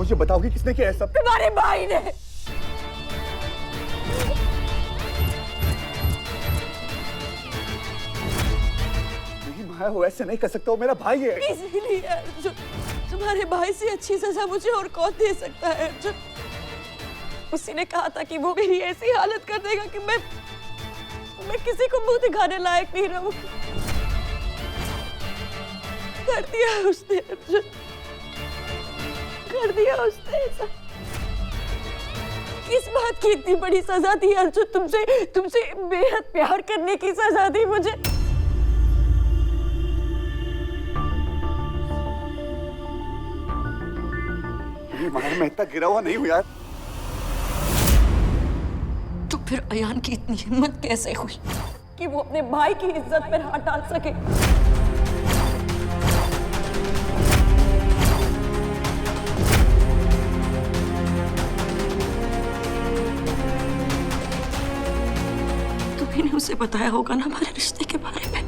मुझे बताओगी किसने किया है सब? तुम्हारे भाई ने। नहीं माया, वो ऐसे नहीं कर सकता, वो मेरा भाई है। इसीलिए अर्जुन, तुम्हारे भाई से अच्छी सजा मुझे और कौन दे सकता है अर्जुन। उसी ने कहा था कि वो मेरी ऐसी हालत कर देगा कि मैं किसी को मुंह दिखाने लायक नहीं रहूंगी। कर दिया उसने अर्जुन, कर दिया उसने ऐसा। किस बात की इतनी बड़ी सजा दी अर्जुन? तुमसे बेहद प्यार करने की सजा दी मुझे। माया, मैं इतना गिरा हुआ नहीं हूं यार। तो फिर अयान की इतनी हिम्मत कैसे हुई कि वो अपने भाई की इज्जत पर हाथ डाल सके? तुम्ही ने उसे बताया होगा ना हमारे रिश्ते के बारे में।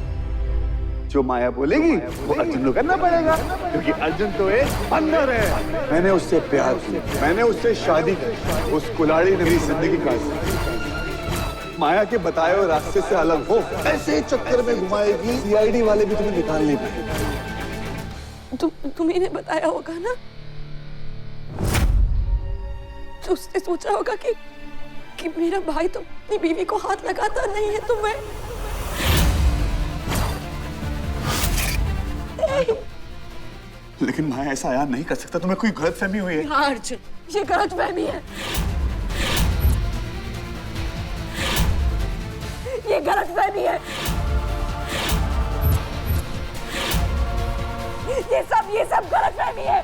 जो माया बोलेगी वो अर्जुन को करना पड़ेगा, क्योंकि अर्जुन तो एक बंदर है। मैंने उससे प्यार किया, मैंने उससे शादी की, उस कुलाड़ी ने मेरी जिंदगी काटी। माया के बताए हुए रास्ते से अलग हो, ऐसे ही चक्कर में घुमाएगी, सीआईडी वाले भी तुम्हें निकाल नहीं पाएंगे। तुम्ही ने बताया होगा ना, तो उसने सोचा होगा कि मेरा भाई तो अपनी बीवी को हाथ लगाता नहीं है, तो मैं लेकिन माया ऐसा यार नहीं कर सकता, तुम्हें कोई गलतफहमी हुई है। हाँ अर्जुन, ये गलतफहमी है, ये गलतफहमी है। ये सब गलतफहमी है,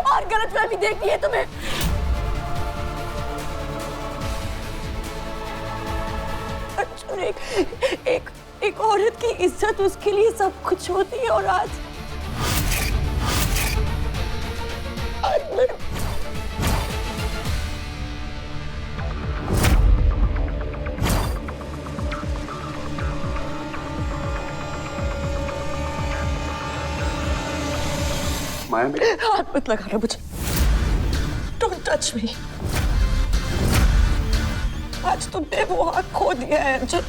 और गलतफहमी देखनी है तुम्हें। अर्जुन, एक औरत की इज्जत उसके लिए सब कुछ होती है, और आज माया, हाथ मत लगाना मुझे। Don't touch me. आज तुमने वो आँख खो दिया है अर्जुन।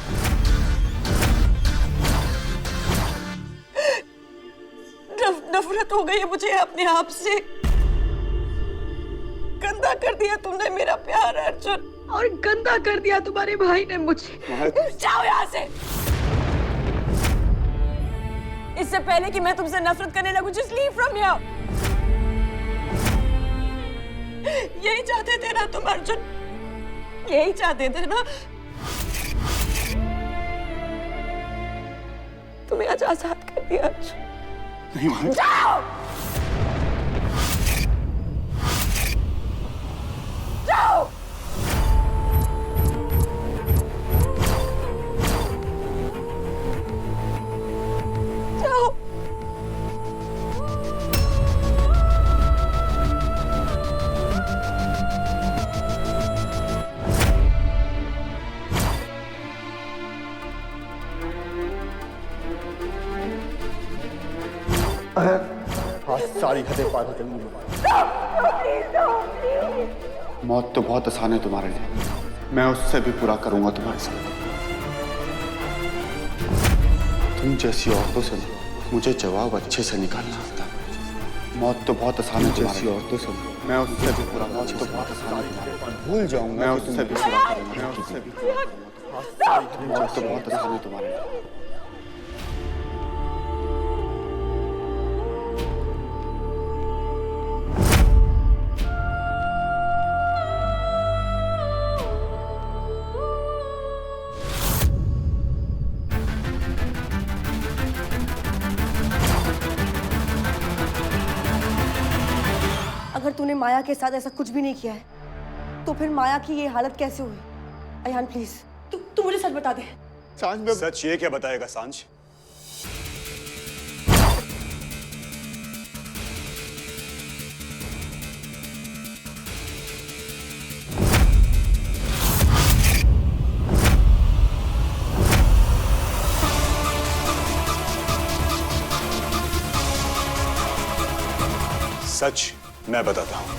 नफरत हो गई है मुझे अपने आप से। गंदा कर दिया तुमने मेरा प्यार अर्जुन, और गंदा कर दिया तुम्हारे भाई ने मुझे। जाओ यहाँ से। इससे पहले कि मैं तुमसे नफरत करने लगूं, just leave from here। यही चाहते थे ना तुम अर्जुन, यही चाहते थे ना। तुम्हें आज आजाद कर दिया अर्जुन। नहीं माया, जाओ, जाओ। जाओ। सारी हदें पार हो चली। मौत तो बहुत आसान है तुम्हारे लिए, मैं उससे भी पूरा करूंगा तुम्हारे साथ। तुम जैसी औरतों से मुझे जवाब अच्छे से निकालना आता है। मौत तो बहुत आसान है जैसी औरतों से, मैं उससे भी पूरा, मौत तो बहुत आसान है, भूल जाऊंगा, मैं उससे भी पूरा करूंगा। मौत तो बहुत आसान है तुम्हारे लिए। अगर तूने माया के साथ ऐसा कुछ भी नहीं किया है, तो फिर माया की ये हालत कैसे हुई? अयान प्लीज, तू मुझे सच बता दे। सांझ में सच ये क्या बताएगा सांझ? सच मैं बताता हूं।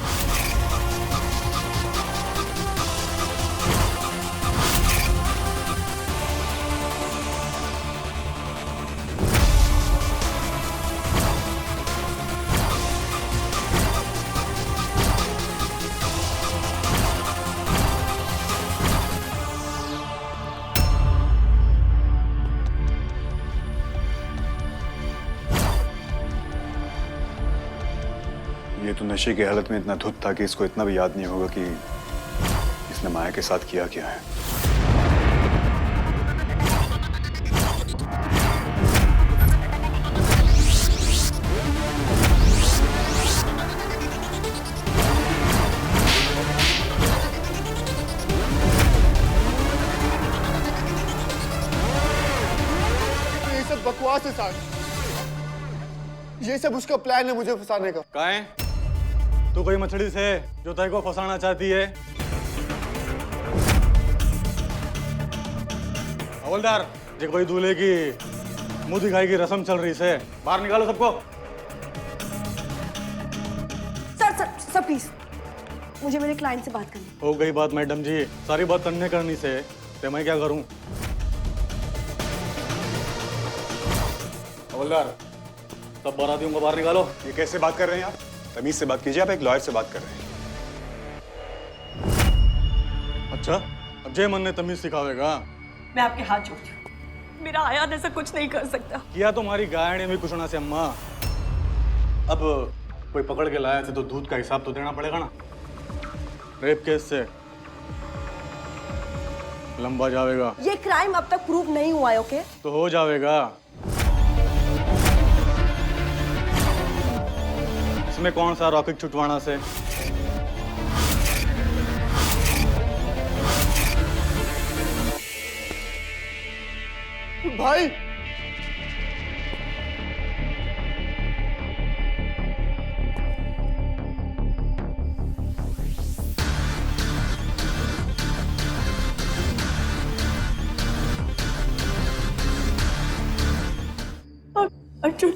ये तो नशे की हालत में इतना धुत था कि इसको इतना भी याद नहीं होगा कि इसने माया के साथ किया क्या है। ये सब बकवास है साथ। ये सब उसका प्लान है मुझे फंसाने का। कहाँ है? तू कोई मछली से जो तेरे को फंसाना चाहती है? हवलदार, ये कोई दूल्हे की मुंह दिखाई की रस्म चल रही से बाहर निकालो सबको। सर सर सर प्लीज, मुझे मेरे क्लाइंट से बात करनी। हो गई बात मैडम जी, सारी बात तन्ने करनी से तो मैं क्या करूं? हवलदार, सब बारातियों को बाहर निकालो। ये कैसे बात कर रहे हैं आप? तमीज से बात कीजिए, आप एक लॉयर से बात कर रहे हैं। अच्छा, अब जय मन ने तमीज सिखावेगा। मैं आपके हाथ जोड़ती हूँ, मेरा आयान ऐसा कुछ नहीं कर सकता। किया तुम्हारी गाय ने भी कुछ ना से अम्मा। अब कोई पकड़ के लाया थे तो दूध का हिसाब तो देना पड़ेगा ना। रेप केस से लंबा जाएगा। ये क्राइम अब तक प्रूव नहीं हुआ है, ओके? तो हो जाएगा। इसमें कौन सा रॉकेट छुटवाना से? भाई अर्जुन,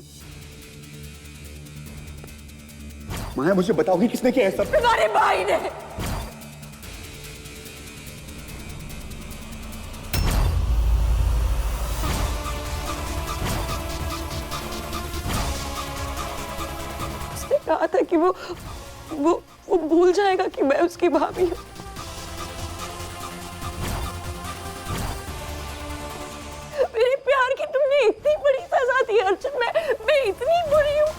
माया, मुझे बताओगी किसने किया है सब? तुम्हारे भाई ने। उसने कहा था कि वो भूल जाएगा कि मैं उसकी भाभी हूँ। मेरे प्यार की तुमने इतनी बड़ी सजा दी अर्जुन। मैं इतनी बुरी हूँ।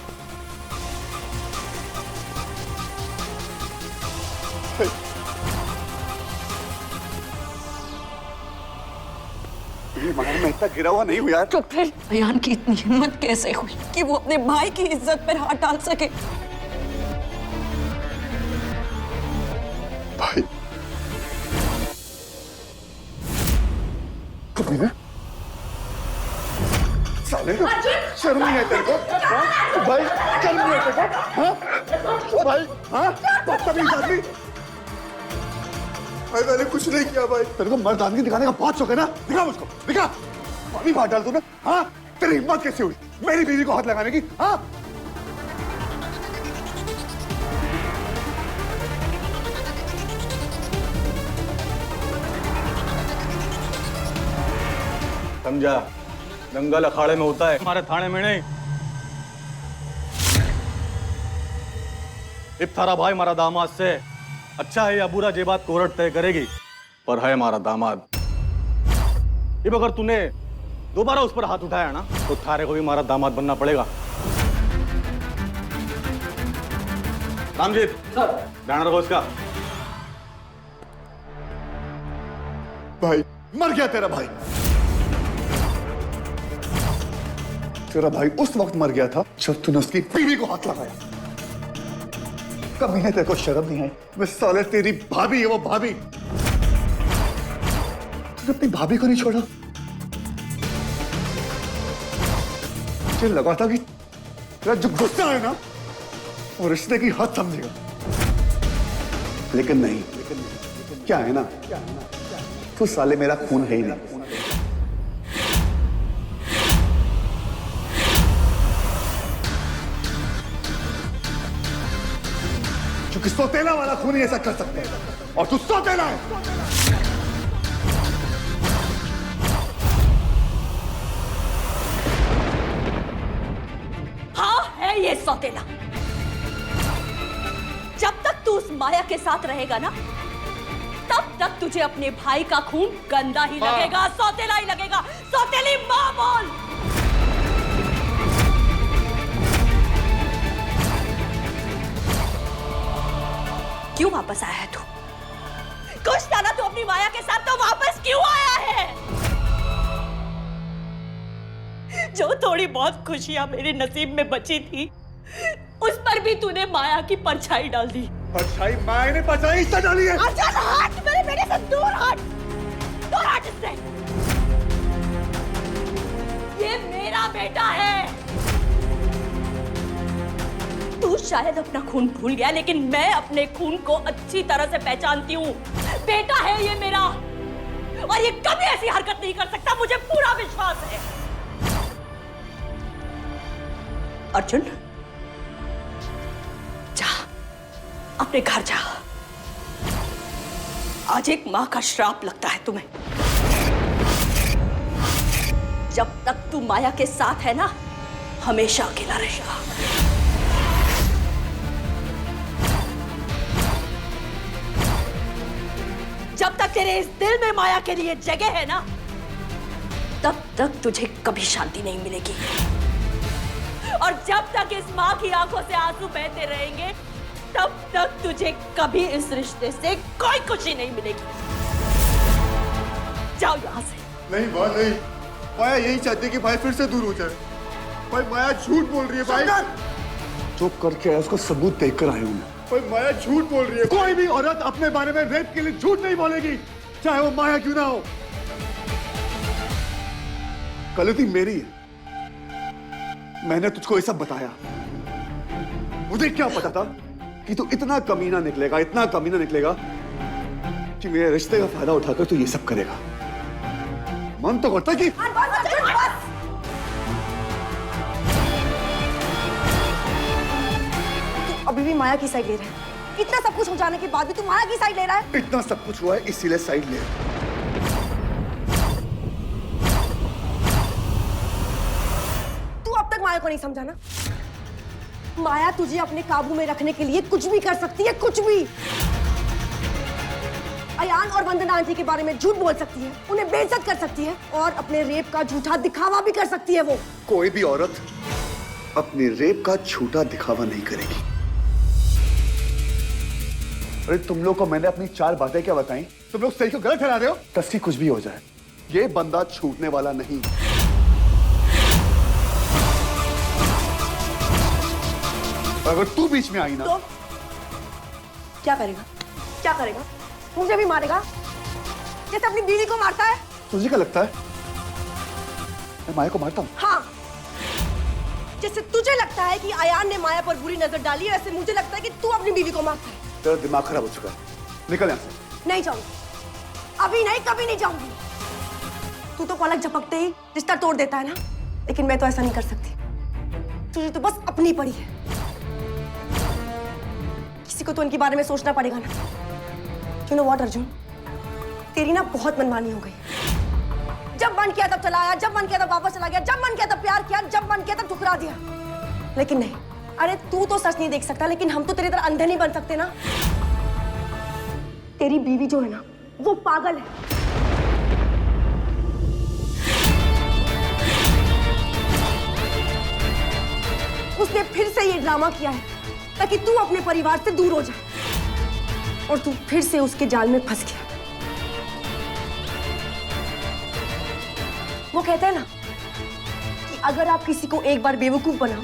माया, मैं इतना गिरा हुआ नहीं हूँ यार। तो फिर अयान की इतनी हिम्मत कैसे हुई कि वो अपने भाई की इज्जत पर हाथ डाल सके? भाई, कमीना, साले, शर्म नहीं है तेरे को? हाँ? भाई, शर्म नहीं है तेरे को? हाँ? ओ भाई, हाँ? बदतमीज आदमी। भाई मैंने कुछ नहीं किया भाई। तेरे को मर्दानगी दिखाने का बहुत शौक है ना? दिखा मुझको, दिखा। अभी हाथ डाल तूने, हाँ? तेरी हिम्मत कैसे हुई मेरी बीवी को हाथ लगाने की? हाँ? समझा? दंगल अखाड़े में होता है, हमारे थाने में नहीं। इब थारा भाई हमारा दामाद से अच्छा है या बुरा ये बात कोर्ट तय करेगी, पर है हमारा दामाद। अब अगर तूने दोबारा उस पर हाथ उठाया ना तो थारे को भी हमारा दामाद बनना पड़ेगा। रामजीत, ध्यान रखो इसका। भाई, मर गया तेरा भाई। तेरा भाई उस वक्त मर गया था जब तूने उसकी बीवी को हाथ लगाया। कभी तेरे को शर्म नहीं आई? मैं साले, तेरी भाभी है वो भाभी। तूने अपनी भाभी को नहीं छोड़ा। मुझे लगा था कि तेरा जो गुस्सा है ना वो रिश्ते की हद समझेगा, लेकिन नहीं। क्या है ना, तू साले मेरा खून है ही नहीं। क्योंकि सौतेला वाला खून ही ऐसा कर सकते हैं और तू सौतेला है। हाँ है ये सौतेला। जब तक तू उस माया के साथ रहेगा ना, तब तक तुझे अपने भाई का खून गंदा ही लगेगा, सौतेला ही लगेगा। सौतेली माँ बोल। क्यों वापस आया है तू? खुश था ना तू अपनी माया के साथ, तो वापस क्यों आया है? जो थोड़ी बहुत खुशियां मेरे नसीब में बची थी, उस पर भी तूने माया की परछाई डाल दी। परछाई माया ने परछाई इससे डाली है। अर्जुन हट मेरे बेटे से दूर हट, दूर हट इससे। ये मेरा बेटा है। तू शायद अपना खून भूल गया, लेकिन मैं अपने खून को अच्छी तरह से पहचानती हूँ। बेटा है ये मेरा, और ये कभी ऐसी हरकत नहीं कर सकता, मुझे पूरा विश्वास है। अर्जुन जा, अपने घर जा। आज एक माँ का श्राप लगता है तुम्हें। जब तक तू माया के साथ है ना, हमेशा अकेला रहेगा। जब तक तेरे इस दिल में माया के लिए जगह है ना, तब तक तुझे कभी शांति नहीं मिलेगी। और जब तक इस माँ की आंखों से आंसू बहते रहेंगे, तब तक तुझे कभी इस रिश्ते से कोई खुशी नहीं मिलेगी। जाओ यहाँ से। नहीं माँ नहीं, माया यही चाहती है कि भाई फिर से दूर हो जाए। भाई माया झूठ बोल रही है। भाई चुप करके आया, उसको सबूत देख कर आया हूं। भाई माया झूठ बोल रही है। कोई भी औरत अपने बारे में रेप के लिए झूठ नहीं बोलेगी, चाहे वो माया क्यों ना हो। गलती मेरी है, मैंने तुझको ये सब बताया। मुझे क्या पता था कि तू इतना कमीना निकलेगा, इतना कमीना निकलेगा कि मेरे रिश्ते का फायदा उठाकर तू ये सब करेगा। मन तो करता कि तू अभी भी माया की साइड ले रहा है। इतना सब कुछ हो जाने के बाद भी तू माया की साइड ले रहा है। इतना सब कुछ हुआ है इसीलिए साइड ले। तू अब तक माया को नहीं समझा ना। माया तुझे अपने काबू में रखने के लिए कुछ भी कर सकती है, कुछ भी। अयान और वंदना आंटी के बारे में झूठ बोल सकती है, उन्हें बेइज्जत कर सकती है और अपने रेप का झूठा दिखावा भी कर सकती है। वो कोई भी औरत अपने रेप का झूठा दिखावा नहीं करेगी। अरे तुम लोग को मैंने अपनी 4 बातें क्या बताई? तुम लोग सही को गलत ठहरा रहे हो। तस्की कुछ भी हो जाए, ये बंदा छूटने वाला नहीं। अगर तू बीच में आई ना तो क्या करेगा? क्या करेगा? मुझे भी मारेगा जैसे अपनी बीवी को मारता है? तुझे क्या लगता है मैं माया को मारता हूँ? हाँ, जैसे तुझे लगता है कि अयान ने माया पर बुरी नजर डाली है, वैसे मुझे लगता है कि तू अपनी बीवी को मारता है। तेरा दिमाग खराब हो चुका है, निकल यहाँ से। नहीं जाऊंगी, अभी नहीं, कभी नहीं जाऊंगी। तू तो पलक झपकते ही रिश्ता तोड़ देता है ना, लेकिन मैं तो ऐसा नहीं कर सकती। तुझे तो बस अपनी पड़ी है। किसी को तो उनके बारे में सोचना पड़ेगा ना। You know what, Arjun? तेरी ना बहुत मनमानी हो गई। जब मन किया तब चला आया, जब मन किया तब वापस चला गया, जब मन किया तब प्यार किया, जब मन किया तब ठुकरा दिया। लेकिन नहीं, अरे तू तो सच नहीं देख सकता, लेकिन हम तो तेरी तरह अंधे नहीं बन सकते ना। तेरी बीवी जो है ना, वो पागल है। उसने फिर से ये ड्रामा किया है ताकि तू अपने परिवार से दूर हो जाए, और तू फिर से उसके जाल में फंस गया। वो कहते हैं ना कि अगर आप किसी को एक बार बेवकूफ बनाओ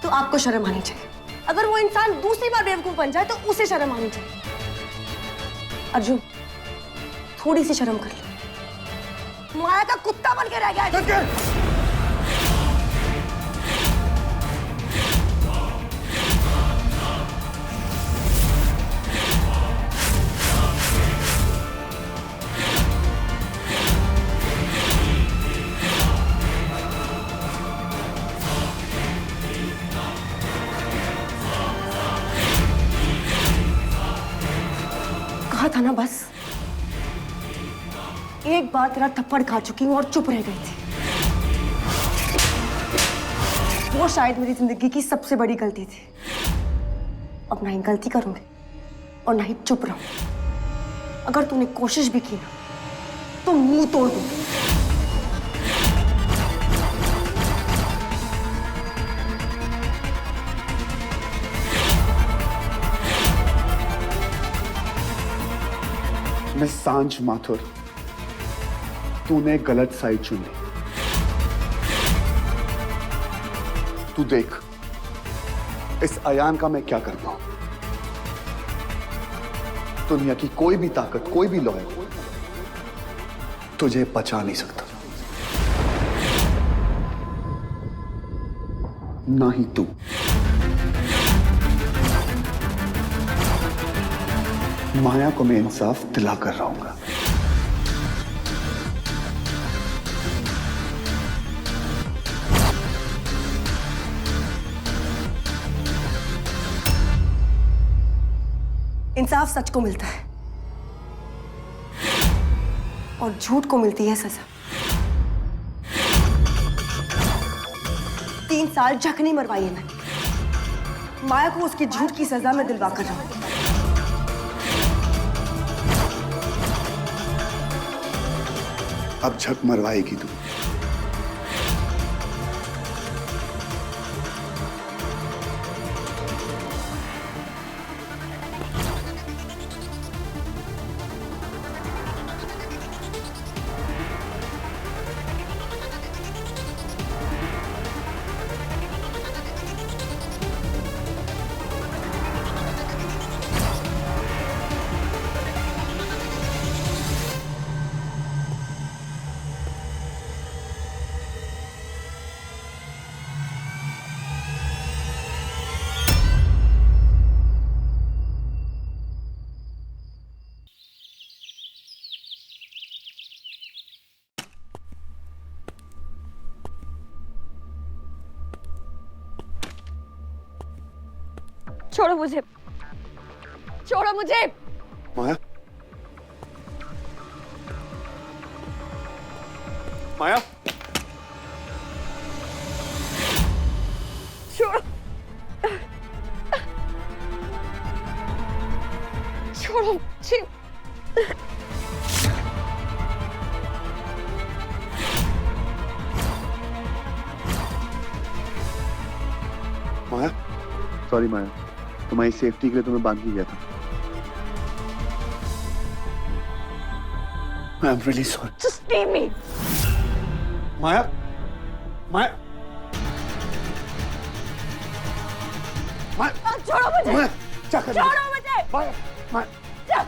तो आपको शर्म आनी चाहिए, अगर वो इंसान दूसरी बार बेवकूफ बन जाए तो उसे शर्म आनी चाहिए। अर्जुन, थोड़ी सी शर्म कर ले। माया का कुत्ता बन के रह गया है। कहा था ना, बस एक बार तेरा थप्पड़ खा चुकी हूं और चुप रह गई थी। वो शायद मेरी जिंदगी की सबसे बड़ी गलती थी। अब ना ही गलती करूंगी और ना ही चुप रहूंगी। अगर तूने कोशिश भी की ना तो मुंह तोड़ दूंगी। मैं सांझ माथुर, तूने गलत साइड चुन ली। तू देख इस अयान का मैं क्या करता हूं। दुनिया की कोई भी ताकत, कोई भी लॉयर तुझे बचा नहीं सकता, ना ही तू। माया को मैं इंसाफ दिला कर रहूंगा। इंसाफ सच को मिलता है और झूठ को मिलती है सजा। 3 साल झकनी मरवाई है मैंने। माया को उसकी झूठ की सजा में दिलवा कर रहूंगी। अब झक मरवाएगी तू। छोड़ो मुझे, छोड़ो मुझे। माया, माया, छोड़ो, छोड़ो मुझे। माया, सॉरी माया, तुम्हारी सेफ्टी के लिए तुम्हें बांध ही गया था। I am really sorry. Just leave me. माया, माया, माया, छोड़ो मुझे, माया, क्या कर रही छोड़ो मुझे, है? माया, माया,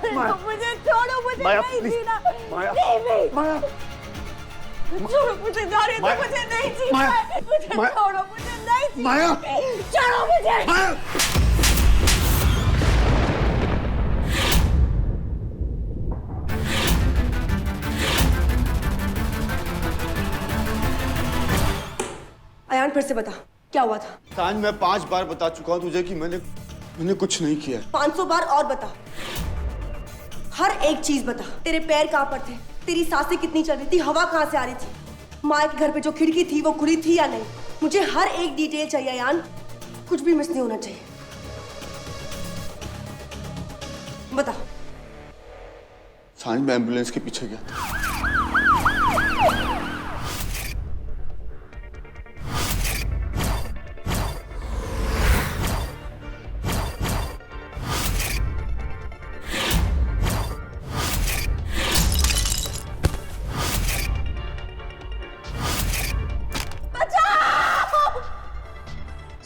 छोड़ो मुझे, छोड़ो मुझे, माया, नहीं please, Jeena. Maya, Leave me. माया, छोड़ो मुझे, जा रही माया, तो मुझे नहीं जीना माया, है। मुझे माया, छोड़ो, मुझे नहीं जीना माया, है। छोड़ो मुझे। माया। अयान, फिर से बता क्या हुआ था। सांझ, मैं 5 बार बता चुका हूं तुझे कि मैंने कुछ नहीं किया। 500 बार और बता। हर एक चीज बता। तेरे पैर कहाँ पर थे, तेरी सांसें कितनी चल रही थी, हवा कहाँ से आ रही थी, माँ के घर पे जो खिड़की थी वो खुली थी या नहीं। मुझे हर एक डिटेल चाहिए अयान, कुछ भी मिस नहीं होना चाहिए। बता। सांझ, मैं एम्बुलेंस के पीछे गया था।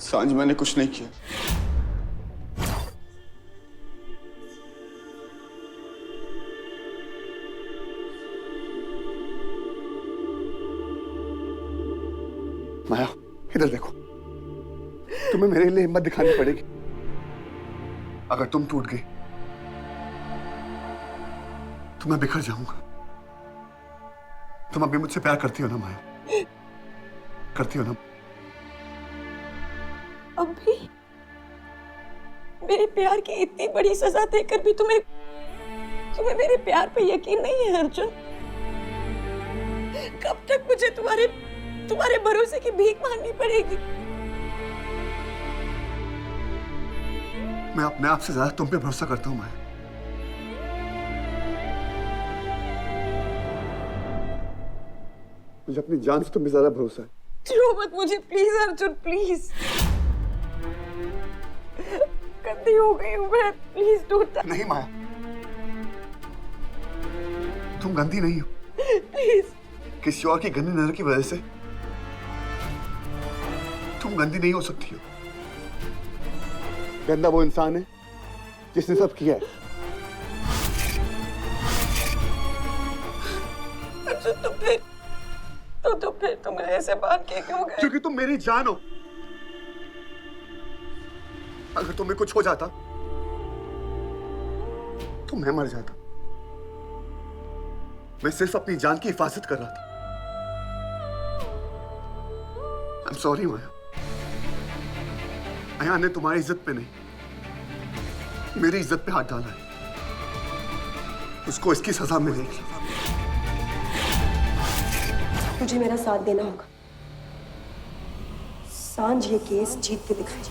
सांझ, मैंने कुछ नहीं किया। माया, इधर देखो, तुम्हें मेरे लिए हिम्मत दिखानी पड़ेगी। अगर तुम टूट गई तो मैं बिखर जाऊंगा। तुम अभी मुझसे प्यार करती हो ना माया? करती हो ना? अब भी मेरे प्यार की इतनी बड़ी सजा देकर भी तुम्हें तुम्हें मेरे प्यार पे यकीन नहीं है अर्जुन? कब तक मुझे तुम्हारे भरोसे की भीख मांगनी पड़ेगी? मैं अपने आप से ज्यादा तुम पे भरोसा करता हूँ माया। मुझे अपनी जान से तुम पे ज्यादा भरोसा है। रो मत मुझे प्लीज अर्जुन, प्लीज। गंदी हो गई हूँ मैं, प्लीज डोंट। नहीं माया, तुम गंदी नहीं हो। प्लीज। किसी और की गंदी नजर की वजह से तुम गंदी नहीं हो सकती हो। गंदा वो इंसान है जिसने सब किया है। अर्जुन तो फिर तुम ऐसे बात के क्यों गए? क्योंकि तुम मेरी जान हो। अगर तुम्हें कुछ हो जाता तो मैं मर जाता। मैं सिर्फ अपनी जान की हिफाजत कर रहा था। I'm sorry माया। अयान ने तुम्हारी इज्जत पे नहीं, मेरी इज्जत पे हाथ डाला है। उसको इसकी सजा मिलेगी। मुझे मेरा साथ देना होगा। सांझ ये केस जीत के दिखाई।